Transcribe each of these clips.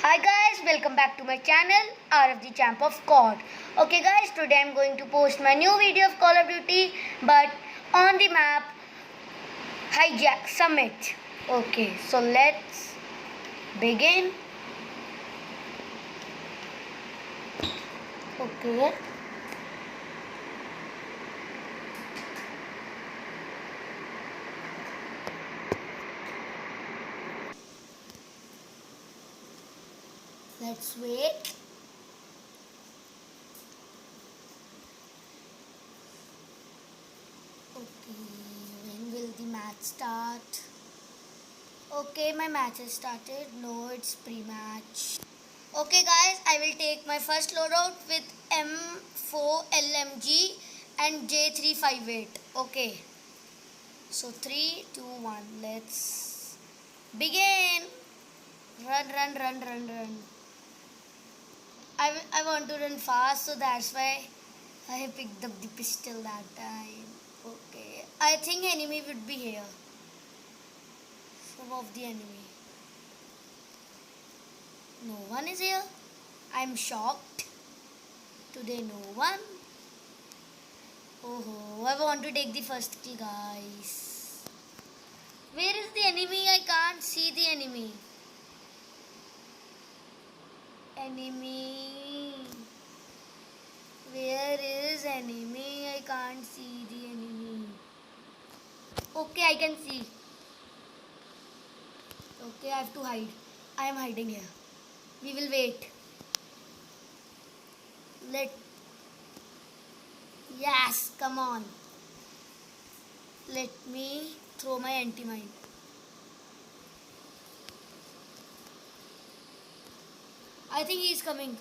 Hi guys, welcome back to my channel RFG Champ of God. Okay guys, today I'm going to post my new video of Call of Duty but on the map Hijack Summit. Okay, so let's begin. Okay. Let's wait. Okay, when will the match start? Okay, my match has started. No, it's pre-match. Okay guys, I will take my first loadout with M4 LMG and J358. Okay. So 3, 2, 1. Let's begin. Run, run, run, run, run. I want to run fast, so that's why I picked up the pistol that time. Okay. I think enemy would be here. Some of the enemy. No one is here. I'm shocked. Today no one. Oh, I want to take the first kill, guys. Where is the enemy? I can't see the enemy. Enemy. Where is enemy? I can't see the enemy. Okay, I can see. Okay, I have to hide. I am hiding here. We will wait. Yes, come on. Let me throw my anti-mine. I think he is coming.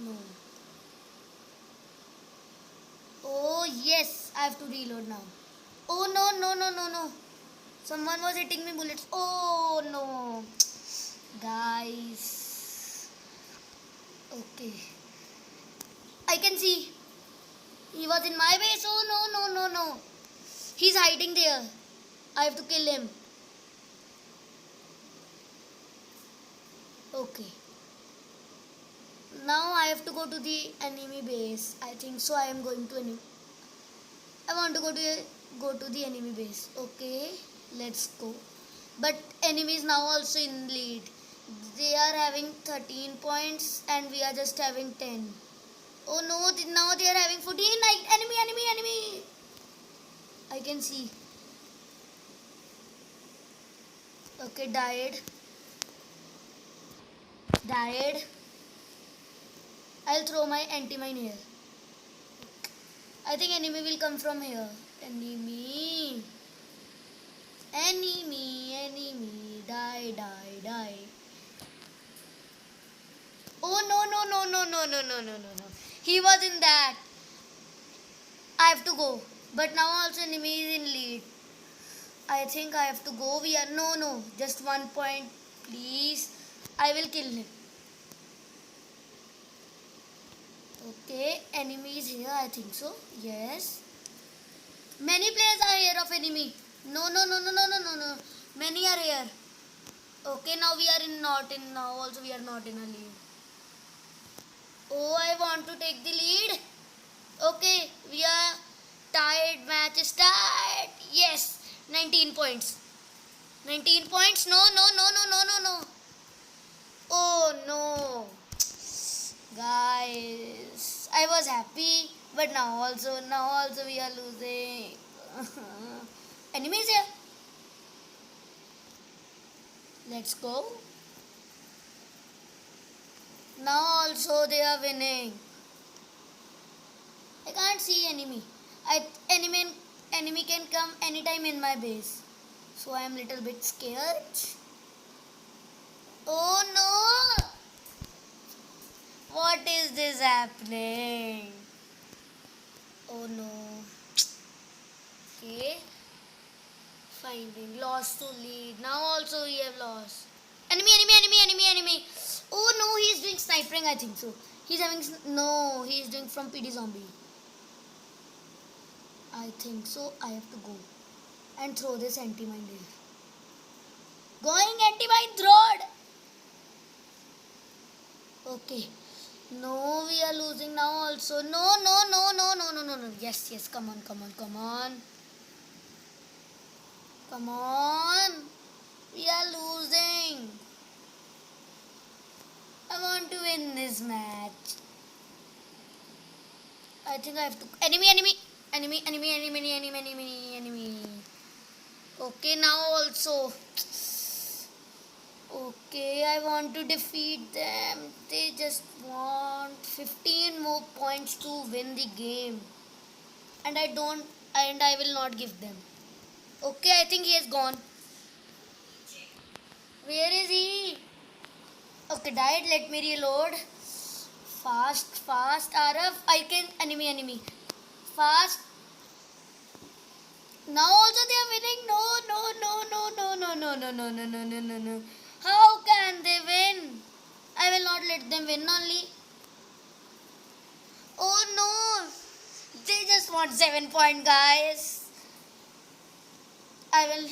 No. Oh, yes. I have to reload now. Oh, no, no, no, no, no. Someone was hitting me bullets. Oh, no. Guys. Okay. I can see. He was in my base. Oh, no, no, no, no. He's hiding there. I have to kill him. Okay. Now I have to go to the enemy base. I think so. I am going to enemy. I want to go to the enemy base. Okay, let's go. But enemy is now also in lead. They are having 13 points and we are just having 10. Oh no! Now they are having 14. Enemy! I can see. Okay, died. I'll throw my anti-mine here. I think enemy will come from here. Enemy. Die. Oh no. He was in that. I have to go. But now also enemy is in lead. I think I have to go. No. Just 1 point, please. I will kill him. Okay, enemy is here. I think so. Yes. Many players are here of enemy. No. Many are here. Okay, now we are in not in. Now also we are not in a lead. Oh, I want to take the lead. Okay, we are tied. Match start. Yes, 19 points. 19 points. No. Oh no, guys. I was happy, but now also we are losing. Enemies here. Let's go. Now also they are winning. I can't see enemy. Enemy can come anytime in my base. So I am little bit scared. Oh no! What is this happening? Oh no. Okay. Finding. Lost to lead. Now also we have lost. Enemy. Oh no, he is doing sniping, I think so. He's having. No, he is doing from PD Zombie. I think so. I have to go and throw this anti-mine. Going anti-mine, throw. Anti-mine. Anti-mine. Anti-mine. Anti-mine. Anti-mine. Anti-mine. Anti-mine. Anti-mine. Anti-mine. Anti-mine. Anti-mine. Anti-mine. Anti-mine. Anti-mine. Anti-mine. Anti-mine. Going anti-mine, throw. Okay. No, we are losing now also. No, no, no, no, no, no, no, no. Yes, yes. Come on, come on, come on. Come on. We are losing. I want to win this match. I think I have to. Enemy, enemy. Enemy, enemy, enemy, enemy, enemy, enemy. Okay, now also. Okay, I want to defeat them. They just want 15 more points to win the game. And I will not give them. Okay, I think he is gone. Where is he? Okay, died. Let me reload. Fast, fast, RF. I can. Enemy, enemy. Fast. Now also they are winning. No, no, no, no, no, no, no, no, no, no, no, no, no, no. How can they win? I will not let them win only. Oh no! They just want 7 point, guys. I will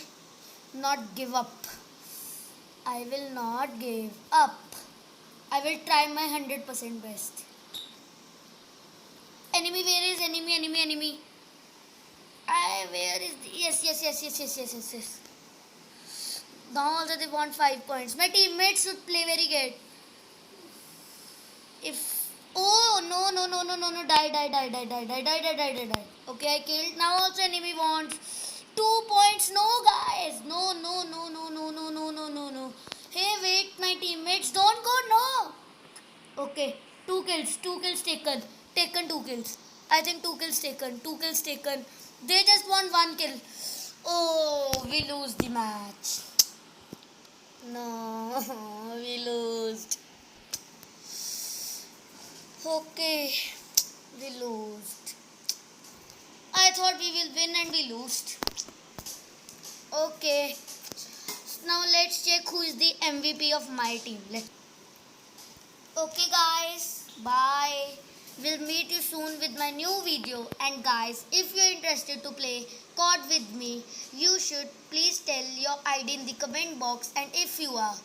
not give up. I will not give up. I will try my 100% best. Enemy, where is enemy, enemy, enemy? Where is yes, yes, yes, yes, yes, yes, yes, yes. Now also they want 5 points. My teammates should play very good. If oh no no no no no no die die die die die die die die die die die. Okay, I killed. Now also enemy wants 2 points. No guys. No no no no no no no no no no. Hey wait, my teammates don't go. No. Okay, 2 kills. 2 kills taken. Taken 2 kills. I think 2 kills taken. 2 kills taken. They just want 1 kill. Oh, we lose the match. No, we lost. Okay, we lost. I thought we will win and we lost. Okay, now let's check who is the MVP of my team. Okay guys, bye. We'll meet you soon with my new video. And guys, if you're interested to play COD with me, you should please tell your ID in the comment box. And if you are